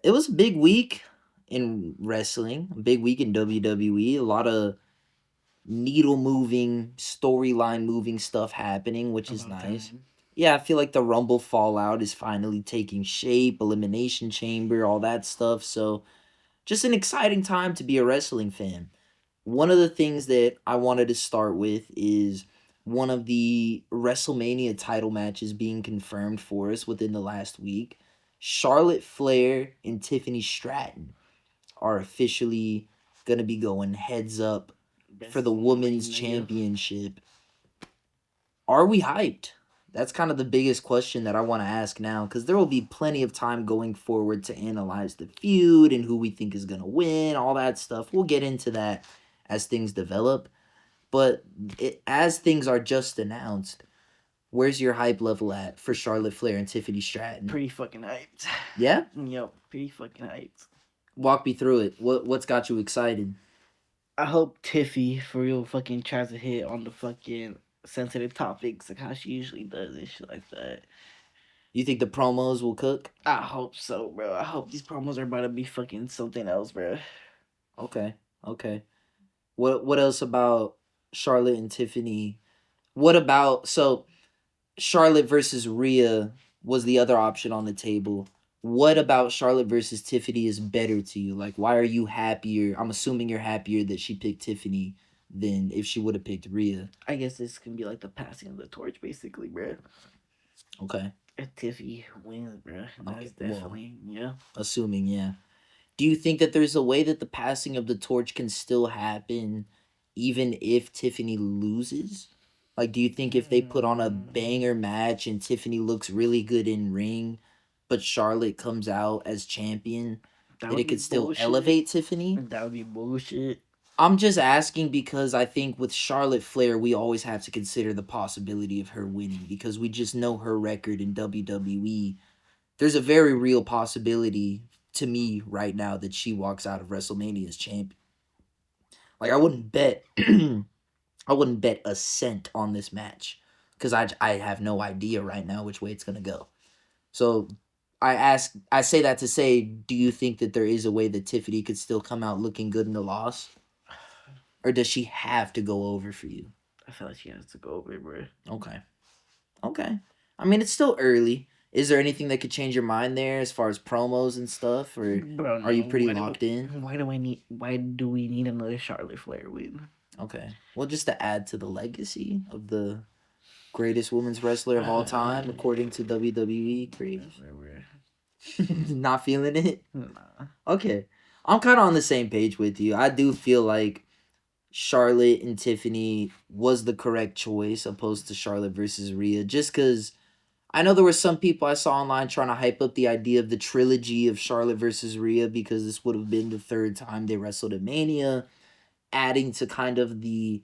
It was a big week in wrestling, a big week in WWE. A lot of needle moving, storyline moving stuff happening, which is About nice. time. Yeah, I feel like the Rumble fallout is finally taking shape, Elimination Chamber, all that stuff. So, just an exciting time to be a wrestling fan. One of the things that I wanted to start with is one of the WrestleMania title matches being confirmed for us within the last week. Charlotte Flair and Tiffany Stratton are officially going to be going heads up for the women's WrestleMania. championship. Are we hyped? That's kind of the biggest question that I want to ask now because there will be plenty of time going forward to analyze the feud and who we think is going to win, all that stuff. We'll get into that as things develop. But as things are just announced, where's your hype level at for Charlotte Flair and Tiffany Stratton? Pretty fucking hyped. Yeah? Yep, pretty fucking hyped. Walk me through it. What's got you excited? I hope Tiffy for real fucking tries to hit on the fucking sensitive topics like how she usually does and shit like that. You think the promos will cook? I hope so, bro. I hope these promos are about to be fucking something else, bro. Okay. Okay. What else about Charlotte and Tiffany? What about so Charlotte versus Rhea was the other option on the table. What about Charlotte versus Tiffany is better to you? Like, why are you happier? I'm assuming you're happier that she picked Tiffany than if she would have picked Rhea. I guess this can be like the passing of the torch, basically, bro. Okay. If Tiffy wins, bro, Okay. that's Well, definitely yeah. assuming, yeah. Do you think that there's a way that the passing of the torch can still happen even if Tiffany loses? Like, do you think if they put on a banger match and Tiffany looks really good in ring, but Charlotte comes out as champion, That that would it be could still bullshit. elevate Tiffany? That would be bullshit. I'm just asking because I think with Charlotte Flair, we always have to consider the possibility of her winning because we just know her record in WWE. There's a very real possibility to me right now that she walks out of WrestleMania as champion. Like I wouldn't bet I wouldn't bet a cent on this match because I have no idea right now which way it's gonna go. So I say that to say, do you think that there is a way that Tiffany could still come out looking good in the loss, or does she have to go over for you? I feel like she has to go over, bro. Okay, okay. I mean, it's still early. Is there anything that could change your mind there as far as promos and stuff, or Bro, are you no. pretty locked in? Why do we need another Charlotte Flair win? Okay. Well, just to add to the legacy of the greatest women's wrestler of all time, according to WWE creators. Not feeling it? Nah. Okay. I'm kind of on the same page with you. I do feel like Charlotte and Tiffany was the correct choice opposed to Charlotte versus Rhea just because I know there were some people I saw online trying to hype up the idea of the trilogy of Charlotte versus Rhea because this would have been the third time they wrestled at Mania, adding to kind of the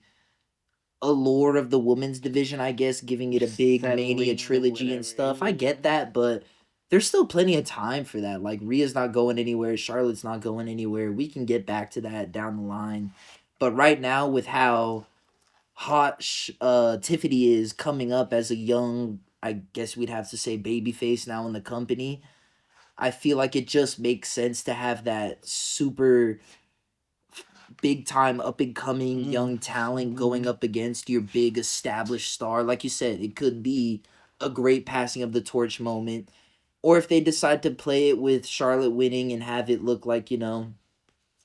allure of the women's division, I guess, giving it a big Mania Settling or trilogy and whatever. stuff. I Yeah. get that, but there's still plenty of time for that. Like Rhea's not going anywhere, Charlotte's not going anywhere. We can get back to that down the line. But right now, with how hot Tiffany is coming up as a young, I guess we'd have to say babyface now in the company, I feel like it just makes sense to have that super big time up and coming young talent going up against your big established star. Like you said, it could be a great passing of the torch moment. Or if they decide to play it with Charlotte winning and have it look like,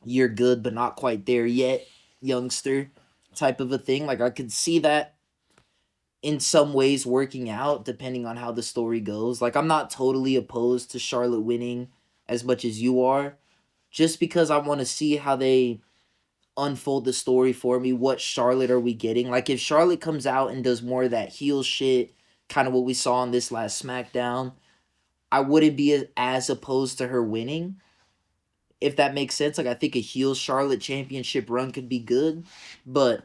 you're good but not quite there yet, youngster type of a thing. Like I could see that in some ways working out depending on how the story goes. Like I'm not totally opposed to Charlotte winning as much as you are, just because I want to see how they unfold the story for me. What Charlotte are we getting? Like if Charlotte comes out and does more of that heel shit, kind of what we saw on this last SmackDown, I wouldn't be as opposed to her winning. If that makes sense, like I think a heel Charlotte championship run could be good, but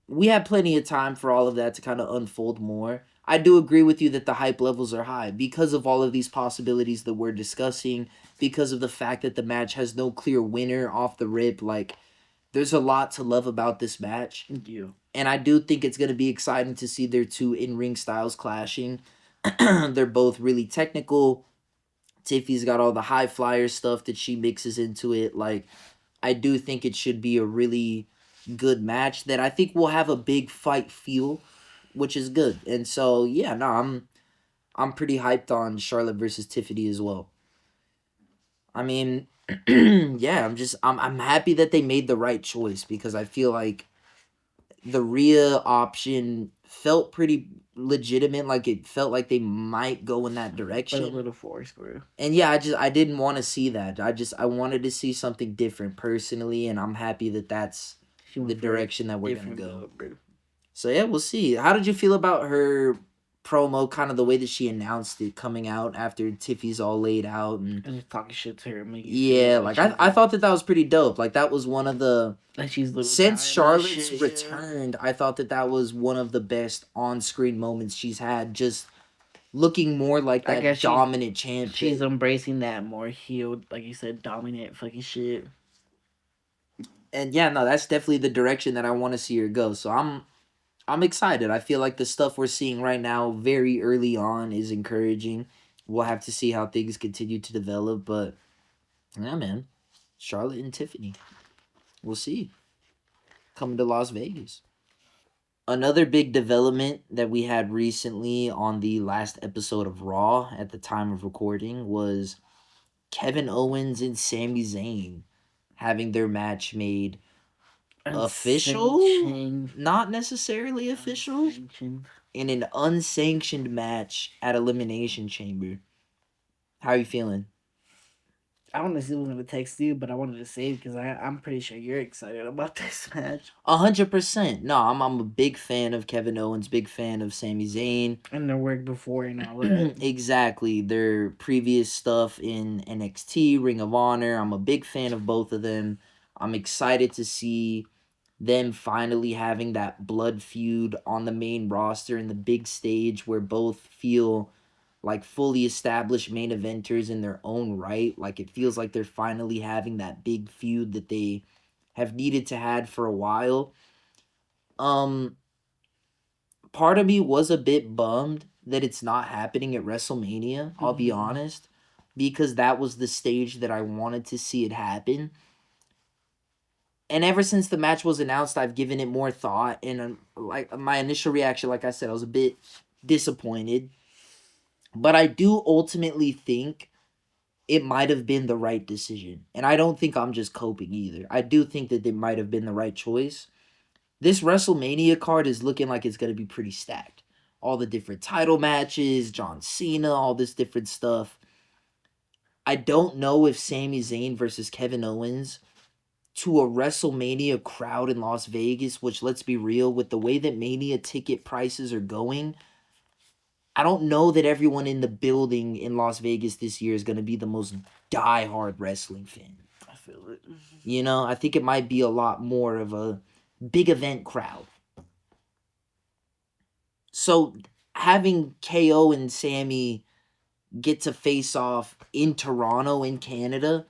we have plenty of time for all of that to kind of unfold more. I do agree with you that the hype levels are high because of all of these possibilities that we're discussing, because of the fact that the match has no clear winner off the rip. Like there's a lot to love about this match. Yeah. And I do think it's going to be exciting to see their two in ring styles clashing. They're both really technical, Tiffy's got all the high flyer stuff that she mixes into it. Like, I do think it should be a really good match that I think will have a big fight feel, which is good. And so yeah, no, I'm pretty hyped on Charlotte versus Tiffany as well. I mean, yeah, I'm happy that they made the right choice because I feel like the Rhea option felt pretty legitimate. Like it felt like they might go in that But a direction. little forced, bro. And yeah, I didn't want to see that. I wanted to see something different personally, and I'm happy that that's She the went for a direction that we're gonna different go. build, bro. So yeah, we'll see. How did you feel about her promo? Kind of the way that she announced it, coming out after Tiffy's all laid out, and And just talking shit to her, making you feel yeah, like like I thought that was pretty dope. Like that was one of the like she's a little since tired of Charlotte's shit, returned, I thought that that was one of the best on-screen moments she's had. Just looking more like I that guess dominant champ. she's embracing that more healed, like you said, dominant fucking shit. And yeah, no, that's definitely the direction that I want to see her go. So I'm excited. I feel like the stuff we're seeing right now, very early on, is encouraging. We'll have to see how things continue to develop, but yeah, man, Charlotte and Tiffany, we'll see. Coming to Las Vegas. Another big development that we had recently on the last episode of Raw at the time of recording was Kevin Owens and Sami Zayn having their match made official, Unsanctioned. not necessarily official, Unsanctioned. in an unsanctioned match at Elimination Chamber. How are you feeling? I honestly was gonna text you, but I wanted to save because I'm pretty sure you're excited about this match. 100%. No, I'm a big fan of Kevin Owens, big fan of Sami Zayn. And their work before and all that. Exactly. Their previous stuff in NXT, Ring of Honor. I'm a big fan of both of them. I'm excited to see them finally having that blood feud on the main roster in the big stage where both feel like fully established main eventers in their own right. Like it feels like they're finally having that big feud that they have needed to had for a while. Um Part of me was a bit bummed that it's not happening at WrestleMania, I'll be honest, because that was the stage that I wanted to see it happen. And ever since the match was announced, I've given it more thought. And like my initial reaction, like I said, I was a bit disappointed. But I do ultimately think it might have been the right decision. And I don't think I'm just coping either. I do think that it might have been the right choice. This WrestleMania card is looking like it's going to be pretty stacked. All the different title matches, John Cena, all this different stuff. I don't know if Sami Zayn versus Kevin Owens to a WrestleMania crowd in Las Vegas, which let's be real, with the way that Mania ticket prices are going, I don't know that everyone in the building in Las Vegas this year is going to be the most die-hard wrestling fan. I feel it. You know, I think it might be a lot more of a big event crowd. So having KO and Sammy get to face off in Toronto, in Canada,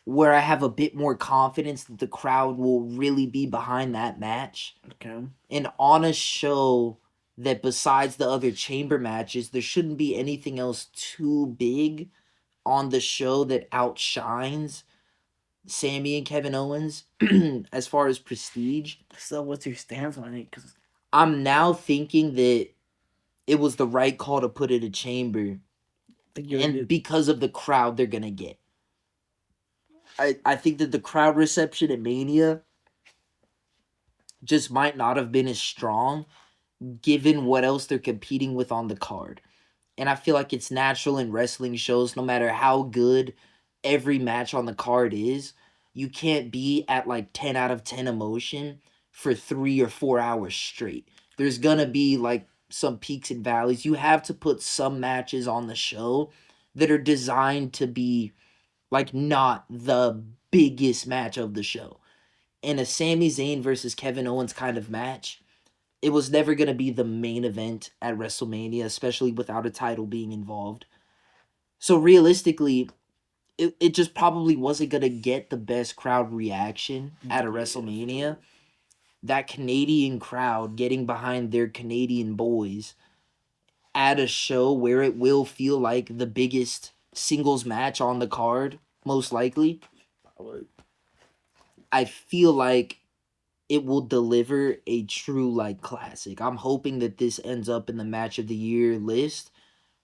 where I have a bit more confidence that the crowd will really be behind that match. Okay. And on a show that besides the other chamber matches, there shouldn't be anything else too big on the show that outshines Sammy and Kevin Owens as far as prestige. So what's your stance on it? Because I'm now thinking that it was the right call to put it a chamber, and because of the crowd they're gonna get. I think that the crowd reception at Mania just might not have been as strong given what else they're competing with on the card. And I feel like it's natural in wrestling shows, no matter how good every match on the card is, you can't be at like 10 out of 10 emotion for 3 or 4 hours straight. There's gonna be like some peaks and valleys. You have to put some matches on the show that are designed to be like not the biggest match of the show. In a Sami Zayn versus Kevin Owens kind of match, it was never going to be the main event at WrestleMania, especially without a title being involved. So realistically, it just probably wasn't going to get the best crowd reaction at a WrestleMania. That Canadian crowd getting behind their Canadian boys at a show where it will feel like the biggest singles match on the card, most likely. I feel like it will deliver a true like classic. I'm hoping that this ends up in the match of the year list,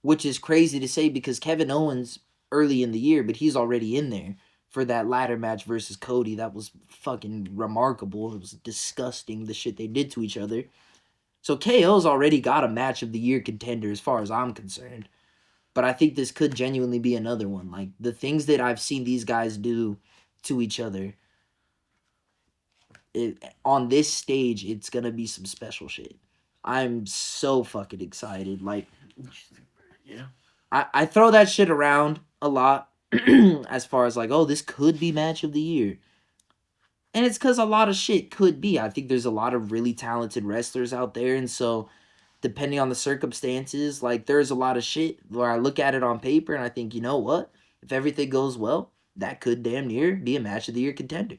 which is crazy to say because Kevin Owens early in the year, but he's already in there for that ladder match versus Cody. That was fucking remarkable. It was disgusting the shit they did to each other. So KO's already got a match of the year contender as far as I'm concerned. But I think this could genuinely be another one. Like the things that I've seen these guys do to each other, on this stage, it's gonna be some special shit. I'm so fucking excited. Like, Yeah. I throw that shit around a lot as far as like, oh, this could be match of the year. And it's because a lot of shit could be. I think there's a lot of really talented wrestlers out there. And so, depending on the circumstances, like, there's a lot of shit where I look at it on paper and I think, you know what? If everything goes well, that could damn near be a match of the year contender.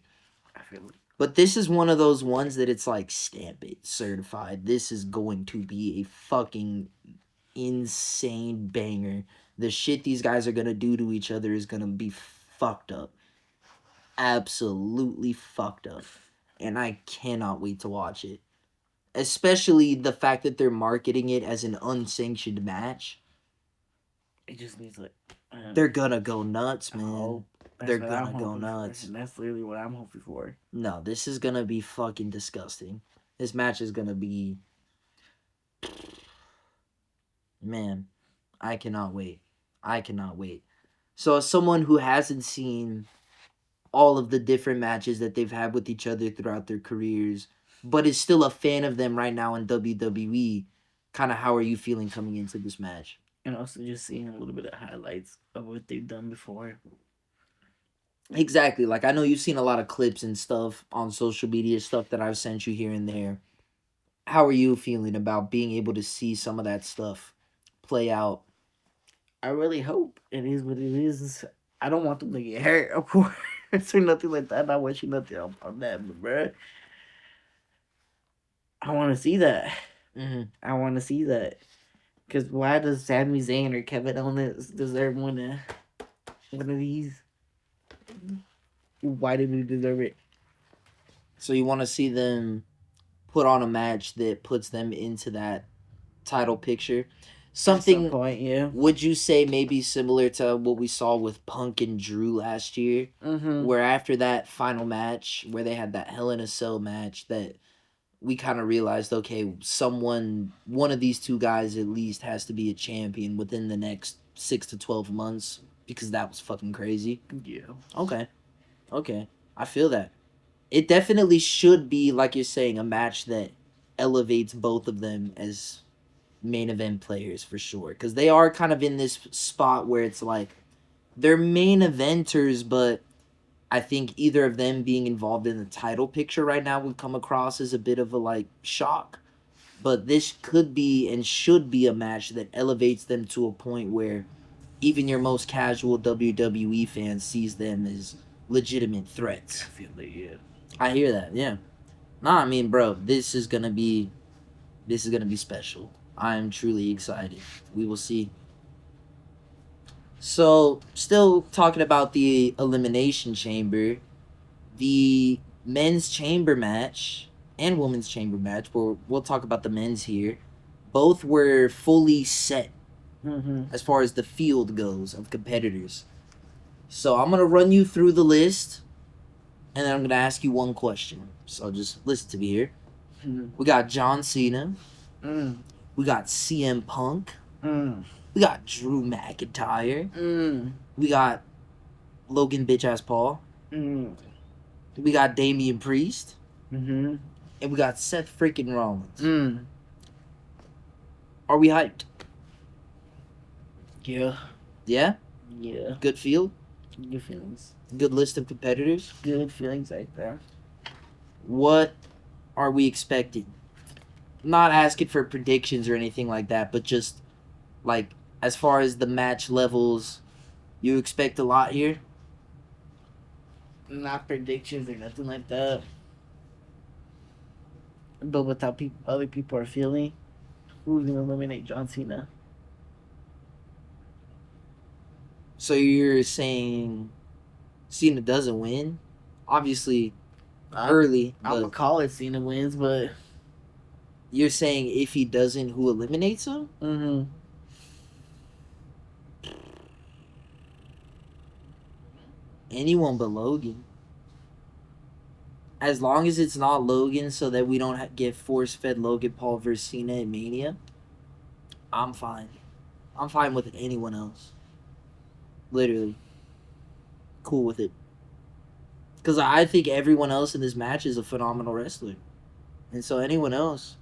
I feel it. But this is one of those ones that it's like, stamp it, certified. This is going to be a fucking insane banger. The shit these guys are gonna do to each other is gonna be fucked up. Absolutely fucked up. And I cannot wait to watch it. Especially the fact that they're marketing it as an unsanctioned match. It just needs like. They're gonna go nuts, man. They're what gonna I'm go hoping nuts. for. And that's literally what I'm hoping for. No, this is gonna be fucking disgusting. This match is gonna be. Man, I cannot wait. I cannot wait. So, as someone who hasn't seen all of the different matches that they've had with each other throughout their careers, but is still a fan of them right now in WWE, kind of how are you feeling coming into this match? And also just seeing a little bit of highlights of what they've done before. Exactly. Like, I know you've seen a lot of clips and stuff on social media, stuff that I've sent you here and there. How are you feeling about being able to see some of that stuff play out? I really hope it is what it is. I don't want them to get hurt, of course, or nothing like that. I wish you nothing on that, but bruh, I want to see that. Mm-hmm. I want to see that. Because why does Sami Zayn or Kevin Owens deserve one of these? Why do they deserve it? So you want to see them put on a match that puts them into that title picture? Something. At some point, yeah. Would you say maybe similar to what we saw with Punk and Drew last year? Mm-hmm. Where after that final match, where they had that Hell in a Cell match, that we kind of realized, okay, one of these two guys at least has to be a champion within the next 6 to 12 months because that was fucking crazy. Yeah. Okay. I feel that. It definitely should be, like you're saying, a match that elevates both of them as main event players for sure. Because they are kind of in this spot where it's like they're main eventers, but I think either of them being involved in the title picture right now would come across as a bit of a like shock. But this could be and should be a match that elevates them to a point where even your most casual WWE fan sees them as legitimate threats. I feel that, yeah. I hear that, yeah. Nah, I mean, bro, this is gonna be special. I am truly excited. We will see. So, still talking about the Elimination Chamber, the men's chamber match and women's chamber match, we'll talk about the men's here, both were fully set as far as the field goes of competitors. So, I'm going to run you through the list, and then I'm going to ask you one question. So, just listen to me here. We got John Cena. We got CM Punk. We got Drew McIntyre. We got Logan bitch ass Paul. We got Damian Priest. And we got Seth freaking Rollins. Are we hyped? Yeah. Yeah? Yeah. Good field? Good feelings. Good list of competitors? Good feelings right there. What are we expecting? Not asking for predictions or anything like that, but just like as far as the match levels, you expect a lot here? Not predictions or nothing like that. But with how other people are feeling, who's gonna eliminate John Cena? So you're saying Cena doesn't win? Obviously early, I'm gonna but call it Cena wins, but you're saying if he doesn't, who eliminates him? mm-hmm. Anyone but Logan. As long as it's not Logan, so that we don't get force fed Logan Paul versus Cena at Mania, I'm fine. I'm fine with anyone else. Literally. Cool with it. Because I think everyone else in this match is a phenomenal wrestler. And so anyone else,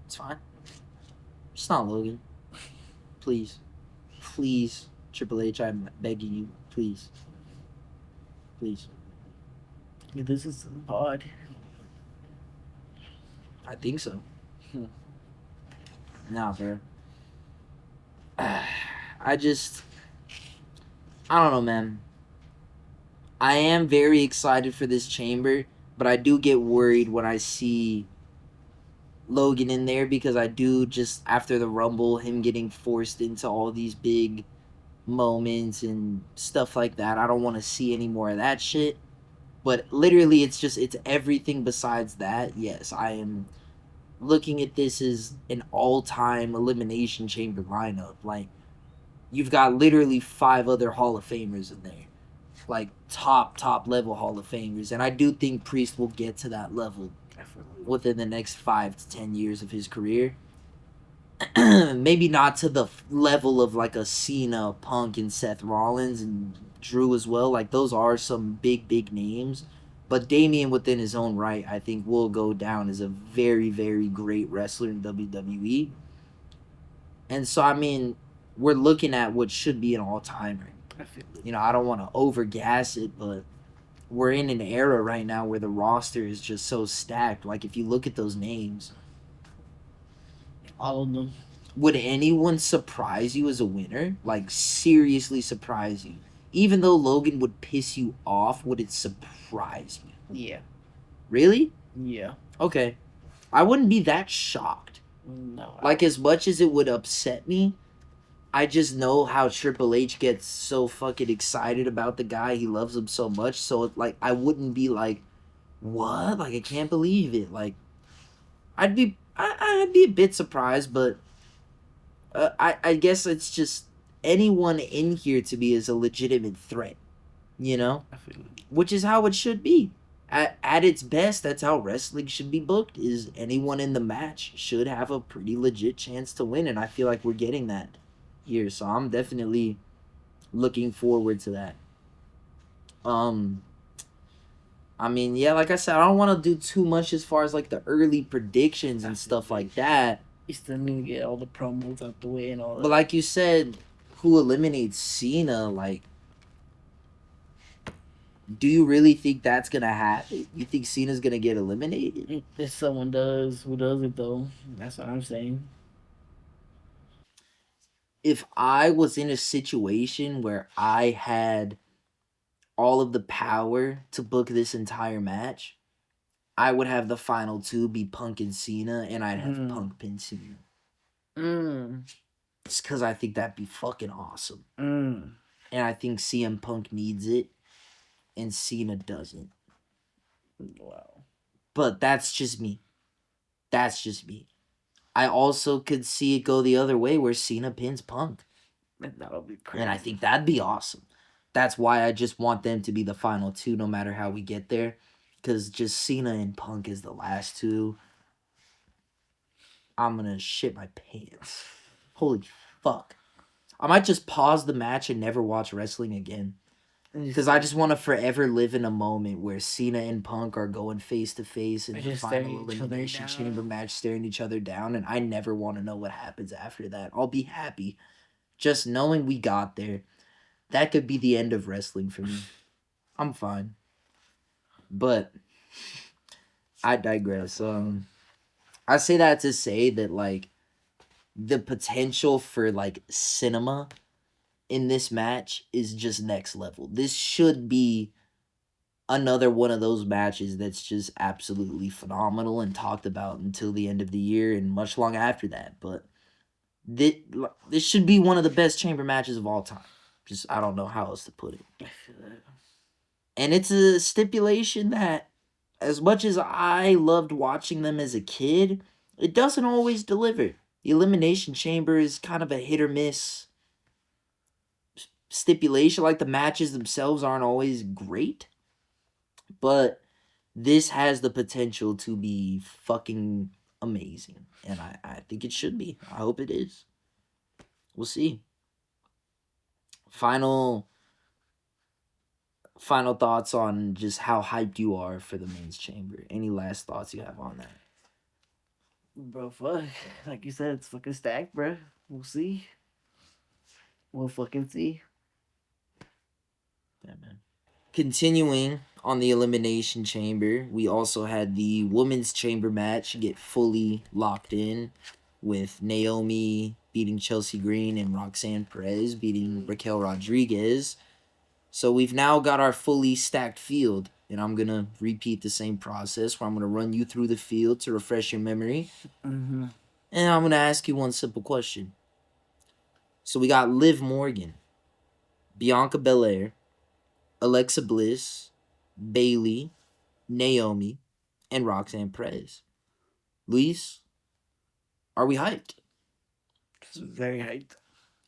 it's fine. It's not Logan. Please. Please, Triple H, I'm begging you. Please. Please. This is the pod. I think so. Hmm. Nah, bro. I just, I don't know, man. I am very excited for this chamber, but I do get worried when I see Logan in there because I do just after the Rumble, him getting forced into all these big moments and stuff like that. I don't want to see any more of that shit. But literally, it's everything besides that. Yes, I am looking at this as an all-time Elimination Chamber lineup. Like, you've got literally 5 other Hall of Famers in there. Like, top level Hall of Famers. And I do think Priest will get to that level within the next 5 to 10 years of his career. Maybe not to the level of like a Cena, Punk, and Seth Rollins and Drew as well. Like, those are some big names. But Damian, within his own right, I think will go down as a very great wrestler in WWE. And so, I mean, we're looking at what should be an all-timer. You know, I don't want to overgas it, but we're in an era right now where the roster is just so stacked. Like, if you look at those names, All of them. would anyone surprise you as a winner? Like, seriously surprise you? Even though Logan would piss you off, would it surprise you? Yeah. Really? Yeah. Okay. I wouldn't be that shocked. No. Like, as much as it would upset me, I just know how Triple H gets so fucking excited about the guy. He loves him so much. So, like, I wouldn't be like, what? Like, I can't believe it. Like, I'd be a bit surprised, but I guess it's just anyone in here to me is a legitimate threat, you know? I feel it. Which is how it should be. At its best, that's how wrestling should be booked, is anyone in the match should have a pretty legit chance to win, and I feel like we're getting that here, so I'm definitely looking forward to that. Um, I mean, yeah, like I said, I don't want to do too much as far as like the early predictions and stuff like that. You still need to get all the promos out the way and all that. But like you said, who eliminates Cena? Like, do you really think that's gonna happen? You think Cena's gonna get eliminated? If someone does, who does it though? That's what I'm saying. If I was in a situation where I had all of the power to book this entire match, I would have the final 2 be Punk and Cena, and I'd have Punk pin Cena. Just because I think that'd be fucking awesome. And I think CM Punk needs it, and Cena doesn't. Wow. But that's just me. That's just me. I also could see it go the other way where Cena pins Punk. That'll be crazy. And I think that'd be awesome. That's why I just want them to be the final 2 no matter how we get there. Because just Cena and Punk is the last 2. I'm going to shit my pants. Holy fuck. I might just pause the match and never watch wrestling again. Because I just want to forever live in a moment where Cena and Punk are going face to face in the final Elimination Chamber match, staring each other down, and I never want to know what happens after that. I'll be happy just knowing we got there. That could be the end of wrestling for me. I'm fine. But I digress. I say that to say that, like, the potential for, like, cinema in this match is just next level. This should be another one of those matches that's just absolutely phenomenal and talked about until the end of the year and much long after that. But this should be one of the best chamber matches of all time. Just I don't know how else to put it. I feel that. And it's a stipulation that, as much as I loved watching them as a kid, it doesn't always deliver. The Elimination Chamber is kind of a hit or miss stipulation. Like, the matches themselves aren't always great, but this has the potential to be fucking amazing. And I think it should be. I hope it is. We'll see. Final thoughts on just how hyped you are for the men's chamber. Any last thoughts you have on that? Bro, fuck. Like you said, it's fucking stacked, bro. We'll see. We'll fucking see. Yeah, man. Continuing on the Elimination Chamber, we also had the women's chamber match get fully locked in, with Naomi beating Chelsea Green and Roxanne Perez beating Raquel Rodriguez. So we've now got our fully stacked field, and I'm going to repeat the same process where I'm going to run you through the field to refresh your memory. Mm-hmm. And I'm going to ask you one simple question. So we got Liv Morgan, Bianca Belair, Alexa Bliss, Bailey, Naomi, and Roxanne Perez. Luis, are we hyped? It's very hyped.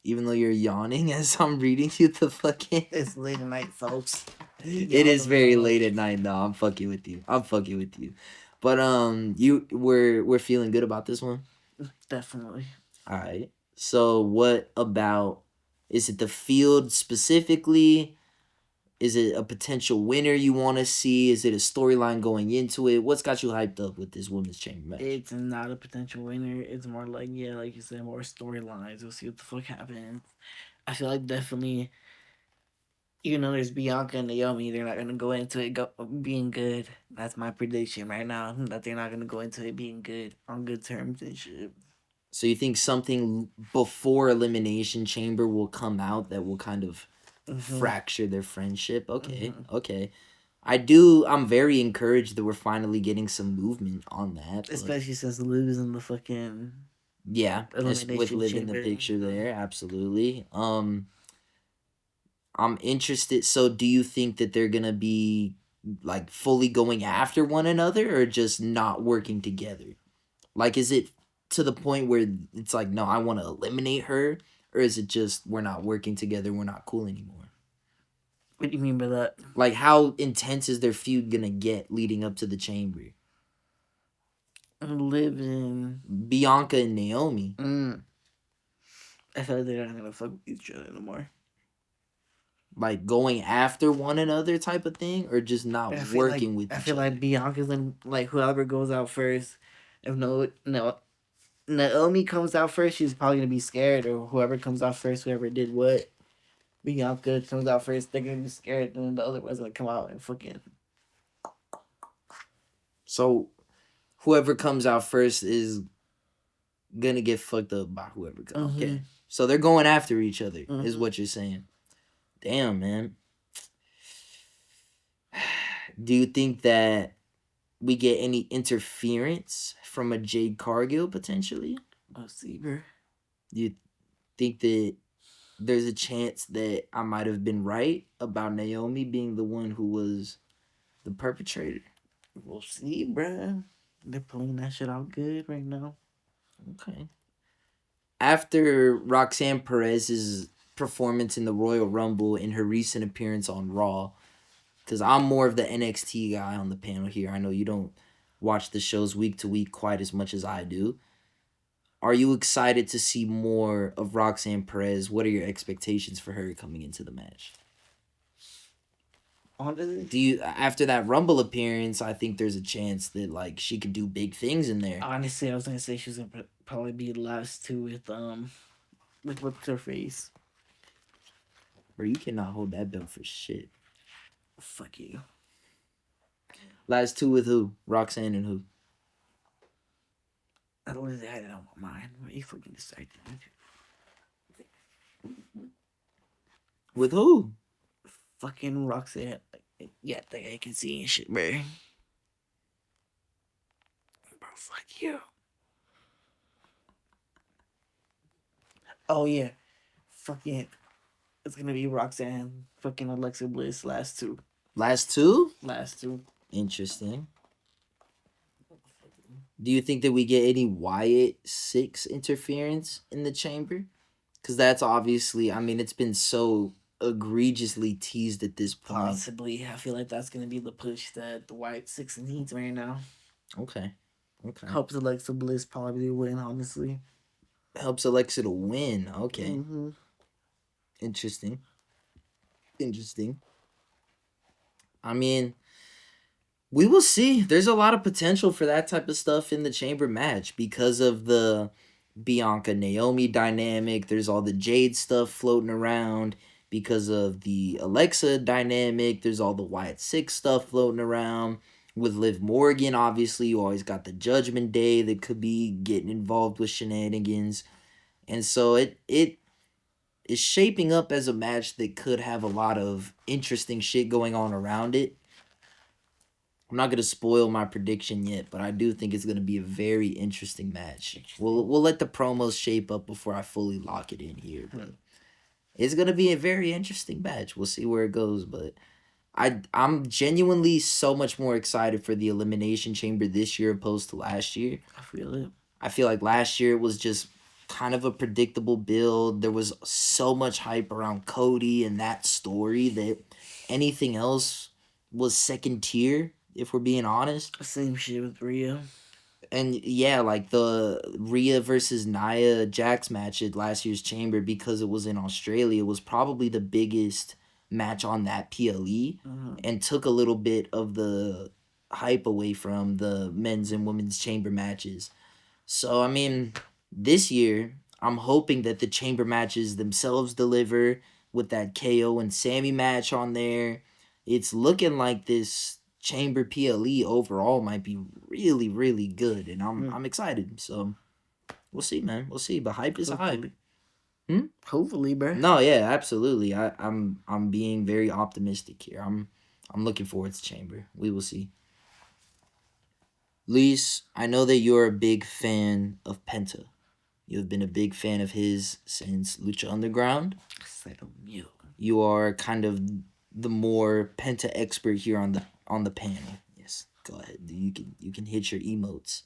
Even though you're yawning as I'm reading you the fucking... It's late at night, folks. It is very late at night. No, I'm fucking with you. But we're feeling good about this one. Definitely. All right. So what about, is it the field specifically? Is it a potential winner you want to see? Is it a storyline going into it? What's got you hyped up with this women's chamber match? It's not a potential winner. It's more like, yeah, like you said, more storylines. We'll see what the fuck happens. I feel like definitely, even though there's Bianca and Naomi, they're not gonna go into it being good. That's my prediction right now. That they're not gonna go into it being good on good terms and shit. So you think something before Elimination Chamber will come out that will kind of fracture their friendship? Okay, okay. I'm very encouraged that we're finally getting some movement on that. Especially since losing the fucking Elimination with Liv in the picture there, absolutely. I'm interested. So do you think that they're gonna be like fully going after one another, or just not working together? Like, is it to the point where it's like, no, I want to eliminate her, or is it just we're not working together, we're not cool anymore? What do you mean by that? Like, how intense is their feud gonna get leading up to the chamber? Living Bianca and Naomi. I feel like they're not gonna fuck with each other anymore. Like, going after one another type of thing, or just not working with each other? I feel like Bianca's in, like, whoever goes out first. If Naomi comes out first, she's probably gonna be scared, or whoever comes out first, whoever did what. Bianca comes out first, they're gonna be scared, and then the other one's gonna come out and fucking. So, whoever comes out first is gonna get fucked up by whoever comes. Okay. So they're going after each other, is what you're saying. Damn, man. Do you think that we get any interference from a Jade Cargill potentially? Oh, see, bro. Do you think that there's a chance that I might have been right about Naomi being the one who was the perpetrator? We'll see, bruh. They're pulling that shit out good right now. Okay. After Roxanne Perez's performance in the Royal Rumble in her recent appearance on Raw, because I'm more of the NXT guy on the panel here. I know you don't watch the shows week to week quite as much as I do. Are you excited to see more of Roxanne Perez? What are your expectations for her coming into the match? Do you, after that Rumble appearance, I think there's a chance that, like, she could do big things in there. Honestly, I was gonna say she's gonna probably be last two with what's her face. Bro, you cannot hold that belt for shit. Fuck you. Last two with who? Roxanne and who? I don't really had it on my mind. What you fucking decided? With who? Fucking Roxanne. Yeah, I can see and shit, bro. Bro, fuck you. Oh yeah, fucking It's gonna be Roxanne, fucking Alexa Bliss, last two. Last two? Last two. Interesting. Do you think that we get any Wyatt 6 interference in the chamber? Because that's obviously, I mean, it's been so egregiously teased at this point. Possibly. I feel like that's gonna be the push that the White Six needs right now. Okay. Okay. Helps Alexa Bliss probably win, honestly. Helps Alexa to win. Okay. Mm-hmm. Interesting. Interesting. I mean, we will see. There's a lot of potential for that type of stuff in the chamber match because of the Bianca Naomi dynamic. There's all the Jade stuff floating around because of the Alexa dynamic. There's all the Wyatt Six stuff floating around. With Liv Morgan, obviously, you always got the Judgment Day that could be getting involved with shenanigans. And so it is shaping up as a match that could have a lot of interesting shit going on around it. I'm not gonna spoil my prediction yet, but I do think it's gonna be a very interesting match. We'll let the promos shape up before I fully lock it in here. But it's gonna be a very interesting match. We'll see where it goes, but I'm genuinely so much more excited for the Elimination Chamber this year opposed to last year. I feel it. I feel like last year it was just kind of a predictable build. There was so much hype around Cody and that story that anything else was second tier, if we're being honest. Same shit with Rhea. And yeah, like the Rhea versus Nia Jax match at last year's Chamber, because it was in Australia, was probably the biggest match on that PLE and took a little bit of the hype away from the men's and women's chamber matches. So, I mean, this year, I'm hoping that the chamber matches themselves deliver with that KO and Sammy match on there. It's looking like this chamber PLE overall might be really, really good, and I'm excited. So, we'll see, man. We'll see. But hype is high. Hopefully, bro. No, yeah, absolutely. I'm being very optimistic here. I'm looking forward to chamber. We will see. Luis, I know that you're a big fan of Penta. You've been a big fan of his since Lucha Underground. You are kind of the more Penta expert here on the panel. Yes, go ahead. You can hit your emotes.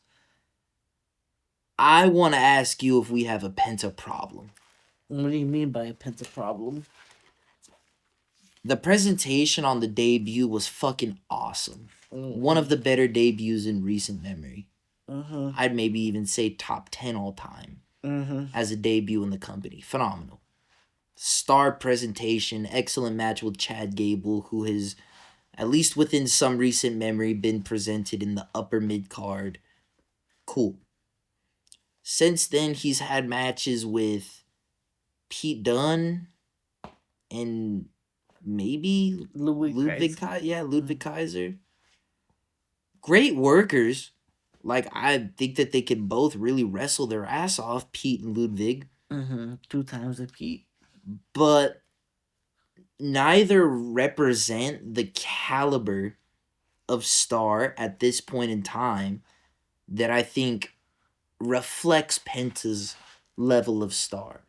I want to ask you if we have a Penta problem. What do you mean by a Penta problem? The presentation on the debut was fucking awesome. One of the better debuts in recent memory. I'd maybe even say top 10 all time as a debut in the company. Phenomenal. Star presentation, excellent match with Chad Gable, who has, at least within some recent memory, been presented in the upper mid card. Cool. Since then, he's had matches with Pete Dunne and maybe Ludwig Kaiser. Great workers. Like, I think that they can both really wrestle their ass off, Pete and Ludwig. 2 times a Pete. But neither represent the caliber of star at this point in time that I think reflects Penta's level of star.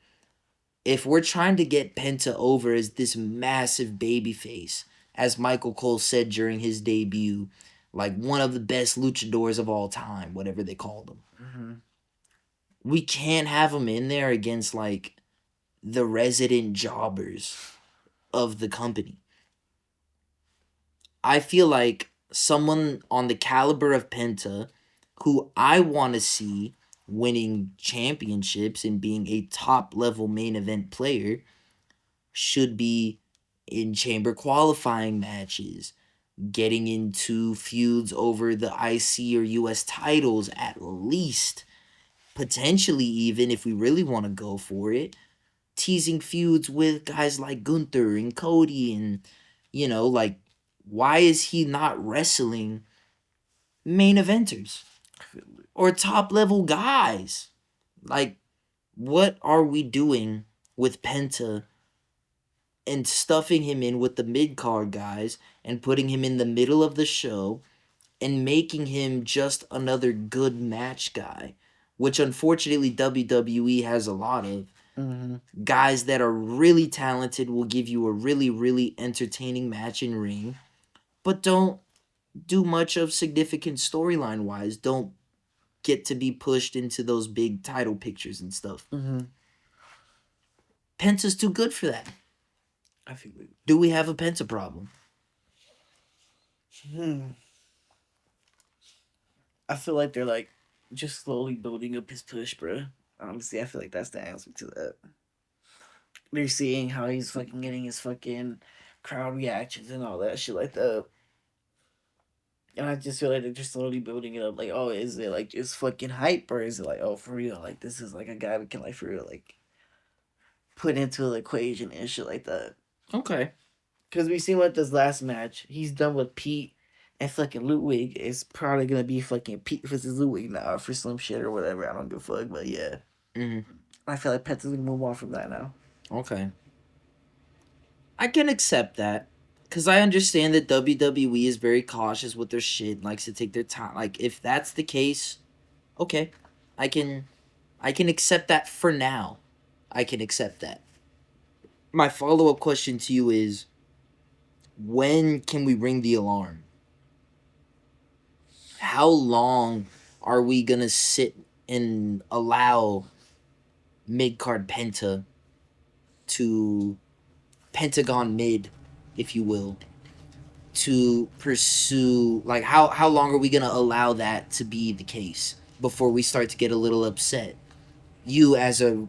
If we're trying to get Penta over as this massive babyface, as Michael Cole said during his debut, like one of the best luchadors of all time, whatever they called him, we can't have him in there against like the resident jobbers of the company. I feel like someone on the caliber of Penta, who I want to see winning championships and being a top level main event player, should be in chamber qualifying matches, getting into feuds over the IC or US titles at least, potentially even if we really want to go for it, teasing feuds with guys like Gunther and Cody, and like, why is he not wrestling main eventers or top level guys? Like, what are we doing with Penta and stuffing him in with the mid-card guys and putting him in the middle of the show and making him just another good match guy, which unfortunately WWE has a lot of. Mm-hmm. Guys that are really talented will give you a really, really entertaining match in ring, but don't do much of significant storyline wise. Don't get to be pushed into those big title pictures and stuff. Mm-hmm. Penta's too good for that. I think we. Do we have a Penta problem? I feel like they're like just slowly building up his push, bro. Honestly, I feel like that's the answer to that. They're seeing how he's fucking getting his fucking crowd reactions and all that shit like that. And I just feel like they're just slowly building it up. Like, oh, is it like just fucking hype, or is it like, oh, for real? Like, this is like a guy we can like for real like put into the equation and shit like that. Okay. Because we seen what this last match, he's done with Pete and fucking Ludwig. It's probably gonna be fucking Pete versus Ludwig now for some shit or whatever. I don't give a fuck, but yeah. Mm-hmm. I feel like Penta's gonna move on from that now. Okay. I can accept that. Because I understand that WWE is very cautious with their shit, likes to take their time. Like, if that's the case, okay. I can accept that for now. I can accept that. My follow-up question to you is, when can we ring the alarm? How long are we gonna sit and allow mid-card Penta to Pentagon mid, if you will, to pursue, like, how long are we gonna allow that to be the case before we start to get a little upset? You as a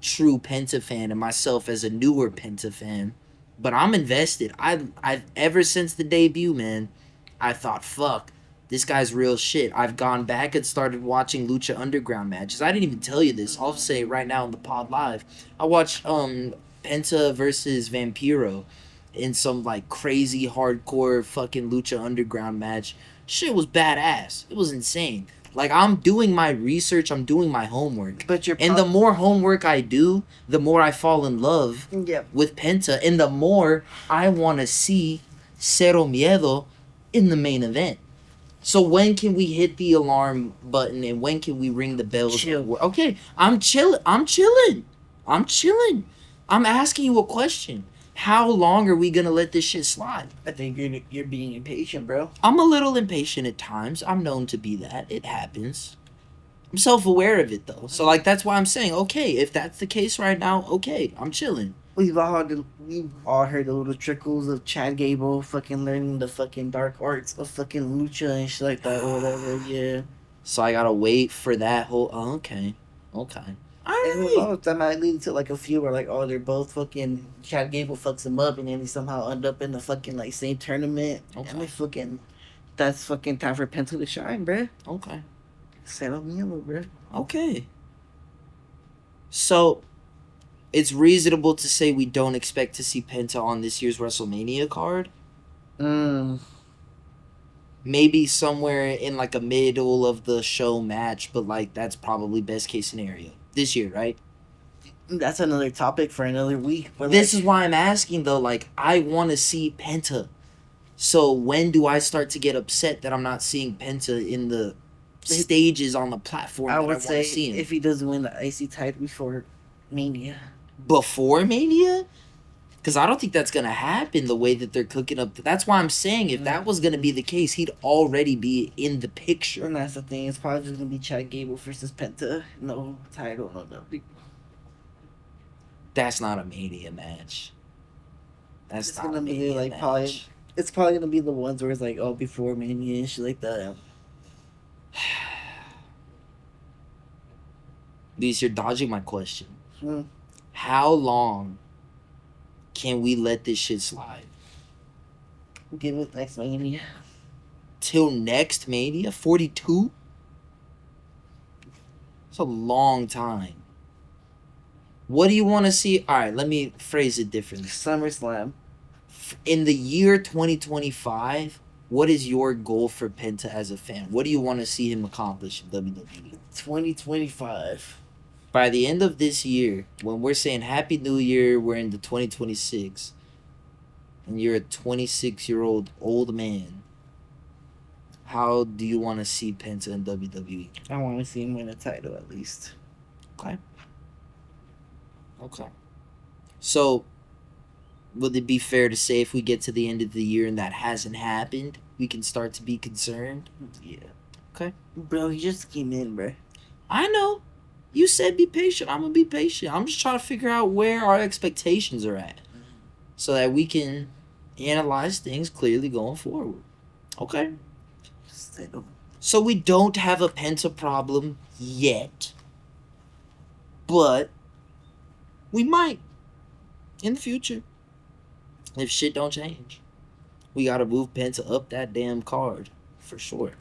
true Penta fan and myself as a newer Penta fan, but I'm invested. I've ever since the debut, man, I thought, fuck, this guy's real shit. I've gone back and started watching Lucha Underground matches. I didn't even tell you this. I'll say it right now in the pod live. I watched Penta versus Vampiro in some like crazy hardcore fucking Lucha Underground match. Shit was badass. It was insane. Like, I'm doing my research, I'm doing my homework. But you're And the more homework I do, the more I fall in love with Penta, and the more I want to see Cero Miedo in the main event. So when can we hit the alarm button and when can we ring the bells? Chill. Okay, I'm chilling. I'm chilling. I'm chilling. I'm asking you a question. How long are we gonna let this shit slide? I think you're being impatient, bro. I'm a little impatient at times. I'm known to be that. It happens. I'm self-aware of it though. So like that's why I'm saying, okay, if that's the case right now, okay, I'm chilling. We've all heard the little trickles of Chad Gable fucking learning the fucking dark arts of fucking lucha and shit like that or whatever. Yeah. So I gotta wait for that whole. Oh, okay. And who knows, that might lead to like a few where like, oh, they're both fucking Chad Gable fucks him up and then they somehow end up in the fucking like same tournament. Okay. And they fucking that's fucking time for Penta to shine, bruh. Okay. Settle me up, bruh. Okay. So, it's reasonable to say we don't expect to see Penta on this year's WrestleMania card. Maybe somewhere in like a middle of the show match, but like that's probably best case scenario this year, right? That's another topic for another week. But this is why I'm asking though. Like, I want to see Penta. So when do I start to get upset that I'm not seeing Penta in the stages on the platform? I would say if he doesn't win the IC title before Mania. Before Mania? Because I don't think that's going to happen the way that they're cooking up. That's why I'm saying if that was going to be the case, he'd already be in the picture. And that's the thing. It's probably just going to be Chad Gable versus Penta. No title, no nothing. That's not a Mania match. That's not a Mania match. Probably, it's probably going to be the ones where it's like, oh, before Mania and shit like that. These, you're dodging my question. How long can we let this shit slide? Give it next Mania. Till next Mania? 42? It's a long time. What do you want to see? All right, let me phrase it differently. SummerSlam. In the year 2025, what is your goal for Penta as a fan? What do you want to see him accomplish in WWE? 2025. By the end of this year, when we're saying Happy New Year, we're in the 2026, and you're a 26-year-old old man, how do you want to see Penta in WWE? I want to see him win a title at least. Okay. Okay. So, would it be fair to say if we get to the end of the year and that hasn't happened, we can start to be concerned? Yeah. Okay. Bro, he just came in, bro. I know. You said be patient. I'm gonna be patient. I'm just trying to figure out where our expectations are at, so that we can analyze things clearly going forward. Okay. Settle. So we don't have a Penta problem yet, but we might in the future if shit don't change. We gotta move Penta up that damn card for sure.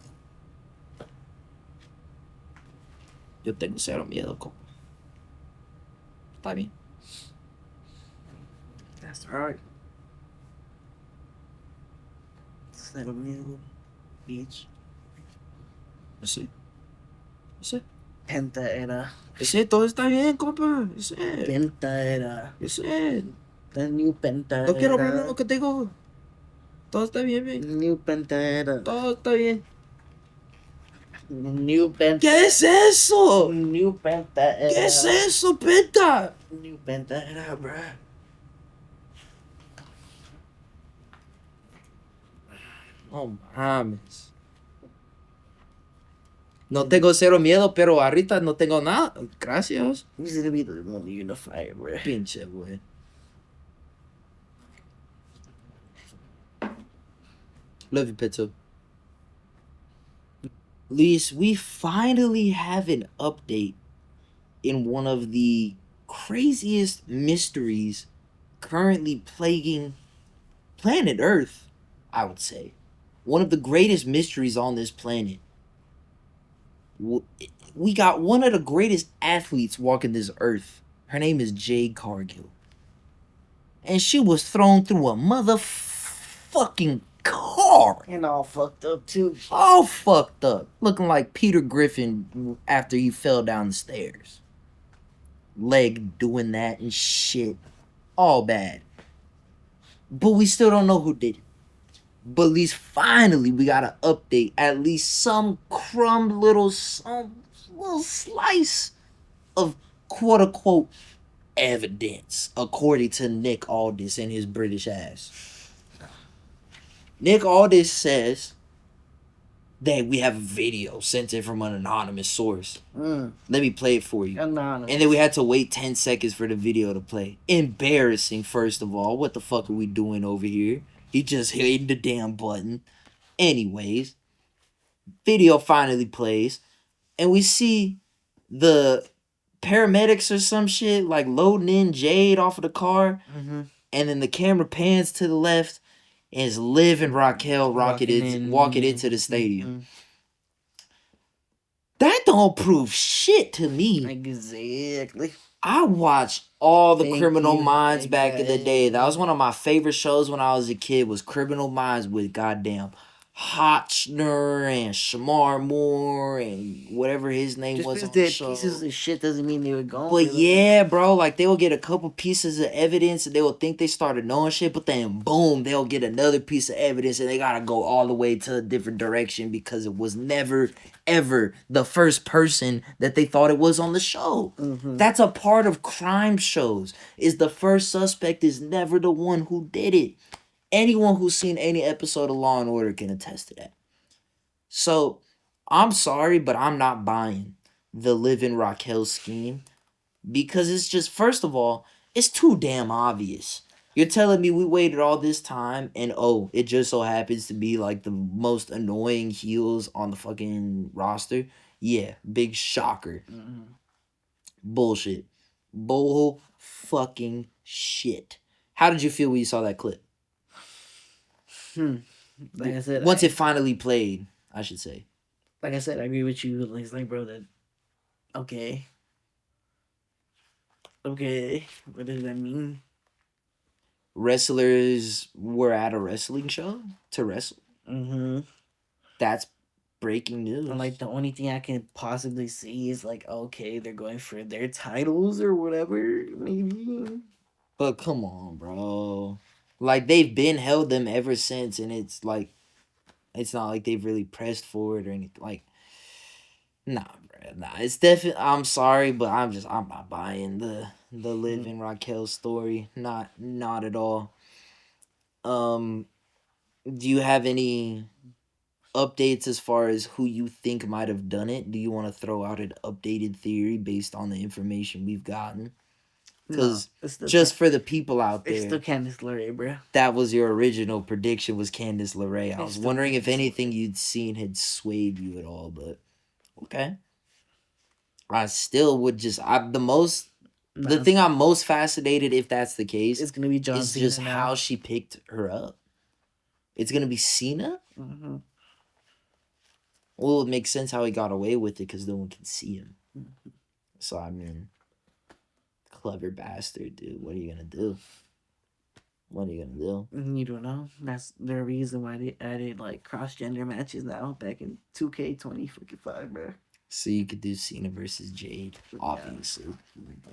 Yo tengo cero miedo, compa. Está bien. That's right. Settle me, bitch. Yo sé. Yo sé. Penta era. Yo sé, todo está bien, compa. Yo sé. Penta era. Yo sé. The new Penta No quiero era. hablar lo que tengo. Todo está bien, bien. New Penta era. Todo está bien. New Penta. ¿Qué es eso? New Penta era. ¿Qué es eso, Penta? New Penta era, bro. No mames. No tengo cero miedo, pero ahorita no tengo nada. Gracias. He's gonna be the one unifier, bro. Pinche, güey. Love you, Pizza. Luis, we finally have an update in one of the craziest mysteries currently plaguing planet Earth, I would say. One of the greatest mysteries on this planet. We got one of the greatest athletes walking this earth. Her name is Jade Cargill. And she was thrown through a motherfucking car. And all fucked up, too. All fucked up. Looking like Peter Griffin after he fell down the stairs. Leg doing that and shit. All bad. But we still don't know who did it. But at least finally we got an update. At least some little slice of quote unquote evidence, according to Nick Aldis and his British ass. Nick Aldis says that we have a video sent in from an anonymous source. Let me play it for you. Anonymous. And then we had to wait 10 seconds for the video to play. Embarrassing, first of all. What the fuck are we doing over here? He just hit the damn button. Anyways, video finally plays. And we see the paramedics or some shit like loading in Jade off of the car. Mm-hmm. And then the camera pans to the left. And it's Liv and Raquel walking into the stadium. Mm-hmm. That don't prove shit to me. Exactly. I watched all the Thank Criminal you. Minds back in the day. That was Exactly. one of my favorite shows when I was a kid. Was Criminal Minds with goddamn Hotchner and Shamar Moore and whatever his name Just was because on the they're show. pieces of shit doesn't mean they were gone. But yeah, bro, like they will get a couple pieces of evidence and they will think they started knowing shit, but then boom, they'll get another piece of evidence and they gotta go all the way to a different direction because it was never ever the first person that they thought it was on the show. Mm-hmm. That's a part of crime shows. Is the first suspect is never the one who did it. Anyone who's seen any episode of Law and Order can attest to that. So I'm sorry, but I'm not buying the Liv and Raquel scheme because it's just, first of all, it's too damn obvious. You're telling me we waited all this time and oh, it just so happens to be like the most annoying heels on the fucking roster? Yeah, big shocker. Mm-hmm. Bullshit. Bull fucking shit. How did you feel when you saw that clip? Like I said, Once it finally played, I should say. Like I said, I agree with you. It's like, bro, that okay. Okay, what does that mean? Wrestlers were at a wrestling show to wrestle. Mm-hmm. That's breaking news. And like the only thing I can possibly see is like, okay, they're going for their titles or whatever, maybe. But come on, bro. Like they've been held them ever since, and it's like, it's not like they've really pressed for it or anything. Like, nah, bro, nah. It's definitely. I'm sorry, but I'm not buying the Liv and Raquel story. Not at all. Um, do you have any updates as far as who you think might have done it? Do you want to throw out an updated theory based on the information we've gotten? No, Because just for the people out it's still there, Candice LeRae, bro. that was your original prediction was Candice LeRae. I It's was still wondering if Candice anything LeRae. you'd seen had swayed you at all, but okay. I still would just the Nah, thing I'm most fascinated if that's the case it's gonna be John is Cena just now. how she picked her up. It's gonna be Cena. Mm-hmm. Well, it makes sense how he got away with it because no one can see him. Mm-hmm. So I mean, clever bastard, dude. What are you gonna do? What are you gonna do? You don't know. That's the reason why they added like cross gender matches now back in 2K20 bro. So you could do Cena versus Jade, Yeah. obviously,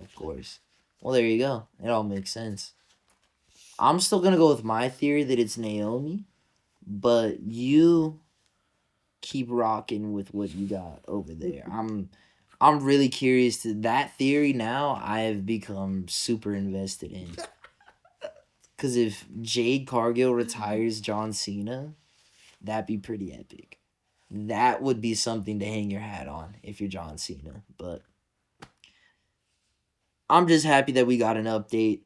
of course. Well, there you go. It all makes sense. I'm still gonna go with my theory that it's Naomi, but you keep rocking with what you got over there. I'm really curious to that theory now. I have become super invested in. Cause if Jade Cargill retires John Cena, that'd be pretty epic. That would be something to hang your hat on if you're John Cena. But I'm just happy that we got an update.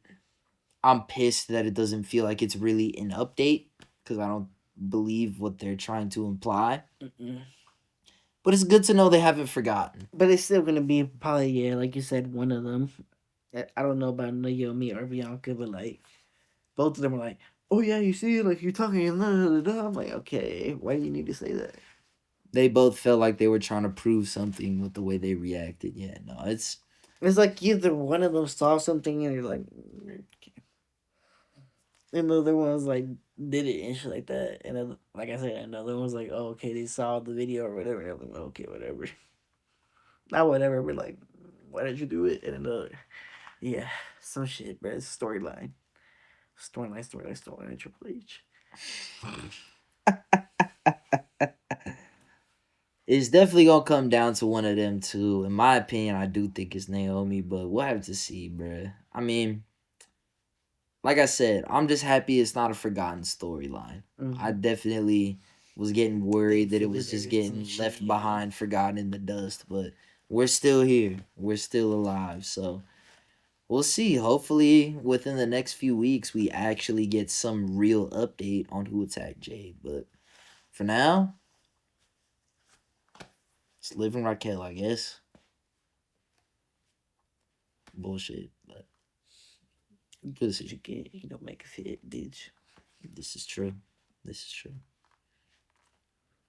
I'm pissed that it doesn't feel like it's really an update because I don't believe what they're trying to imply. Mm-mm. But it's good to know they haven't forgotten. But it's still gonna be probably, yeah, like you said, one of them. I don't know about Naomi or Bianca, but like both of them are like, oh yeah, you see, like you're talking, and I'm like, okay, why do you need to say that? They both felt like they were trying to prove something with the way they reacted. Yeah, no, it's like either one of them saw something and you're like, okay. And the other one's like did it and shit like that. And then, like I said, another one's like, oh, okay, they saw the video or whatever. And I'm like, okay, whatever. Not whatever, but like, why did you do it? And another, yeah, some shit, bro. It's storyline. Storyline, Triple H. it's definitely gonna come down to one of them two. In my opinion, I do think it's Naomi, but we'll have to see, bruh. I mean, like I said, I'm just happy it's not a forgotten storyline. Mm-hmm. I definitely was getting worried that it Thankfully, was just there's some getting left shit, behind, forgotten in the dust, but we're still here. We're still alive. So we'll see. Hopefully, within the next few weeks, we actually get some real update on who attacked Jade. But for now, it's Liv and Raquel, I guess. Bullshit, but good to see. You don't make a fit, bitch. This is true. This is true.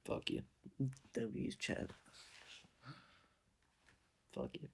Fuck you. W's chat. Fuck you.